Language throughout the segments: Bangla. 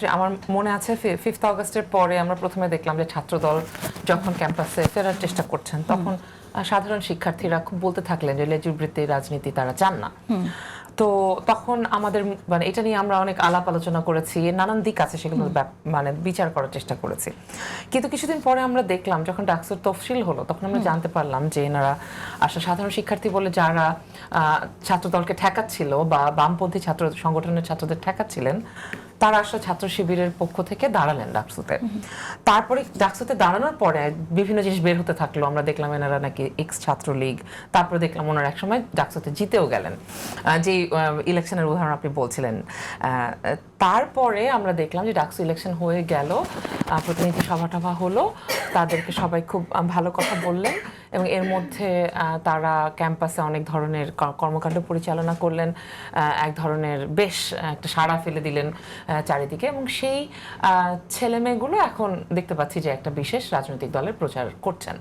যে আমার মনে আছে 5th অগাস্টের পরে আমরা প্রথমে দেখলাম যে ছাত্রদল যখন ক্যাম্পাসে ফেরার চেষ্টা করছেন তখন সাধারণ শিক্ষার্থীরা খুব বলতে থাকলেন যে লেজুর বৃত্তি রাজনীতি তারা চান না। তো তখন আমাদের মানে এটা নিয়ে আমরা অনেক আলাপ আলোচনা করেছি, নানান দিক আছে সেগুলো মানে বিচার করার চেষ্টা করেছি। কিন্তু কিছুদিন পরে আমরা দেখলাম যখন ডাকসুর তফসিল হলো তখন আমরা জানতে পারলাম যে এনারা আসলে সাধারণ শিক্ষার্থী বলে যারা ছাত্রদলকে ঠেকাচ্ছিল বা বামপন্থী ছাত্র সংগঠনের ছাত্রদের ঠেকাচ্ছিলেন তারা আসলে ছাত্র শিবিরের পক্ষ থেকে দাঁড়ালেন ডাকসুতে। তারপরে ডাকসুতে দাঁড়ানোর পরে বিভিন্ন জিনিস বের হতে থাকলো। আমরা দেখলাম এনারা নাকি এক্স ছাত্রলীগ, তারপরে দেখলাম ওনারা একসময় ডাকসুতে জিতেও গেলেন, যে ইলেকশনের উদাহরণ আপনি বলছিলেন। তারপরে আমরা দেখলাম যে ডাকসু ইলেকশন হয়ে গেল, প্রতিনিধি সভা টভা হলো, তাদেরকে সবাই খুব ভালো কথা বললেন এবং এর মধ্যে তারা ক্যাম্পাসে অনেক ধরনের কর্মকাণ্ড পরিচালনা করলেন, এক ধরনের বেশ একটা সাড়া ফেলে দিলেন চারিদিকে। এবং সেই ছেলেমেয়েগুলো এখন দেখতে পাচ্ছি যে একটা বিশেষ রাজনৈতিক দলের প্রচার করছেন।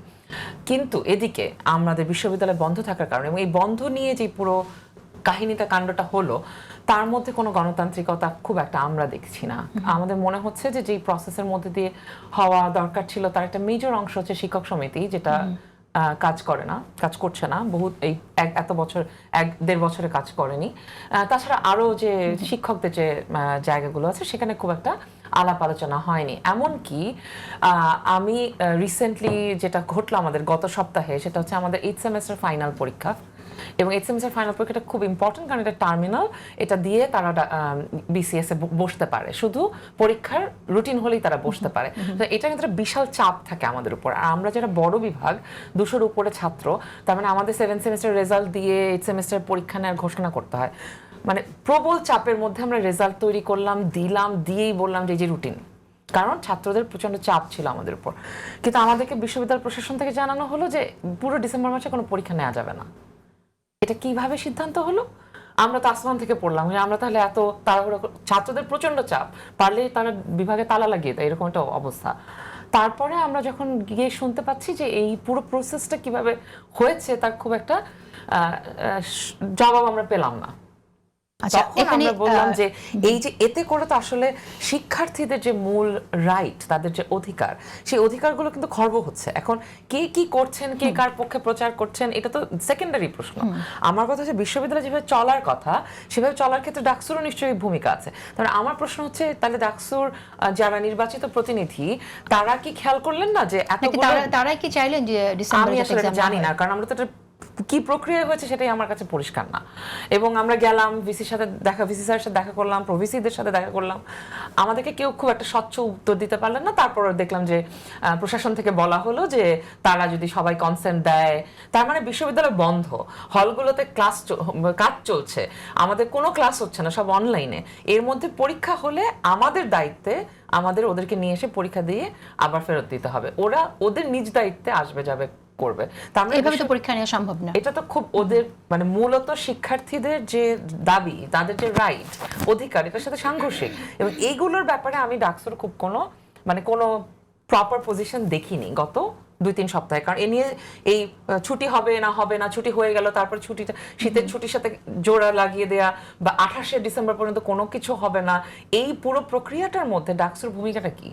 কিন্তু এদিকে আমাদের বিশ্ববিদ্যালয় বন্ধ থাকার কারণে এবং এই বন্ধ নিয়ে যে পুরো কাহিনীটা কাণ্ডটা হলো তার মধ্যে কোনো গণতান্ত্রিকতা খুব একটা আমরা দেখছি না। আমাদের মনে হচ্ছে যে যেই প্রসেসের মধ্যে দিয়ে হওয়া দরকার ছিল তার একটা মেজর অংশ হচ্ছে শিক্ষক সমিতি, যেটা কাজ করছে না বহু এই এত বছর 1-1.5 বছরে কাজ করেনি। তাছাড়া আরো যে শিক্ষকদের যে জায়গাগুলো আছে সেখানে খুব একটা আলাপ আলোচনা হয়নি। এমনকি আমি রিসেন্টলি যেটা ঘটলো আমাদের গত সপ্তাহে সেটা হচ্ছে আমাদের 8th সেমেস্টার ফাইনাল পরীক্ষা। এবং 8th সেমেস্টার ফাইনাল পরীক্ষাটা খুব ইম্পর্টেন্ট কারণ এটা টার্মিনাল, এটা দিয়ে তারা বিসিএস এ বসতে পারে, শুধু পরীক্ষার রুটিন হলেই তারা বসতে পারে। তো এটা কিন্তু বিশাল চাপ থাকে আমাদের উপর। আর আমরা যারা বড় বিভাগ 200-র উপরে ছাত্র, তার মানে আমাদের 7th সেমেস্টার রেজাল্ট দিয়ে 8th সেমেস্টার পরীক্ষা নেওয়ার ঘোষণা করতে হয়। মানে প্রবল চাপের মধ্যে আমরা রেজাল্ট তৈরি করলাম, দিয়েই বললাম যে এই যে রুটিন, কারণ ছাত্রদের প্রচন্ড চাপ ছিল আমাদের উপর। কিন্তু আমাদেরকে বিশ্ববিদ্যালয় প্রশাসন থেকে জানানো হলো যে পুরো ডিসেম্বর মাসে কোনো পরীক্ষা নেওয়া যাবে না। এটা কিভাবে সিদ্ধান্ত হলো? আমরা তো আসমান থেকে পড়লাম, আমরা তাহলে এত তাড়াহুড়ো, ছাত্রদের প্রচন্ড চাপ, পারলে তারা বিভাগে তালা লাগিয়ে দেয়, এরকম একটা অবস্থা। তারপরে আমরা যখন গিয়ে শুনতে পাচ্ছি যে এই পুরো প্রসেসটা কিভাবে হয়েছে তার খুব একটা জবাব আমরা পেলাম না। তখন আমরা বললাম যে এই যে এতে করে তো আসলে শিক্ষার্থীদের যে মূল রাইট, তাদের যে অধিকার, সেই অধিকারগুলো কিন্তু খর্ব হচ্ছে। এখন কে কি করছেন, কে কার পক্ষে প্রচার করছেন, এটা তো সেকেন্ডারি প্রশ্ন। আমার কথা হচ্ছে বিশ্ববিদ্যালয় যেভাবে চলার কথা সেভাবে চলার ক্ষেত্রে ডাকসুরও নিশ্চয়ই ভূমিকা আছে। তাহলে আমার প্রশ্ন হচ্ছে তাহলে ডাকসুর যারা নির্বাচিত প্রতিনিধি তারা কি খেয়াল করলেন না যে তারা কি চাইলেন যে ডিসেম্বরে? আমি আসলে জানি না, কারণ আমরা তো কি প্রক্রিয়া হয়েছে সেটাই আমার কাছে পরিষ্কার না। এবং আমরা গেলাম ভিসি স্যারের সাথে দেখা করলাম, প্রভিসিদের সাথে দেখা করলাম, আমাদেরকে কেউ খুব একটা স্বচ্ছ উত্তর দিতে পারলেন না। তারপর দেখলাম যে প্রশাসন থেকে বলা হলো যে তারা যদি সবাই কনসেন্ট দেয়, তার মানে বিশ্ববিদ্যালয় বন্ধ, হলগুলোতে কাজ চলছে, আমাদের কোনো ক্লাস হচ্ছে না, সব অনলাইনে। এর মধ্যে পরীক্ষা হলে আমাদের দায়িত্বে আমাদের ওদেরকে নিয়ে এসে পরীক্ষা দিয়ে আবার ফেরত দিতে হবে। ওরা ওদের নিজ দায়িত্বে আসবে যাবে করবে, এভাবে তো পরীক্ষা নেওয়া সম্ভব না। এটা তো খুব ওদের মানে মূলত শিক্ষার্থীদের যে দাবি, তাদের যে রাইট, অধিকার, এটার সাথে সাংঘর্ষিক। এবং এইগুলোর ব্যাপারে আমি ডাকসুর খুব কোনো প্রপার পজিশন দেখিনি গত 2-3 সপ্তাহে। কারণ এ নিয়ে এই ছুটি হবে না, ছুটি হয়ে গেল, তারপর ছুটিটা শীতের ছুটির সাথে জোড়া লাগিয়ে দেয়া, বা 28শে ডিসেম্বর পর্যন্ত কোনো কিছু হবে না, এই পুরো প্রক্রিয়াটার মধ্যে ডাকসুর ভূমিকাটা কি?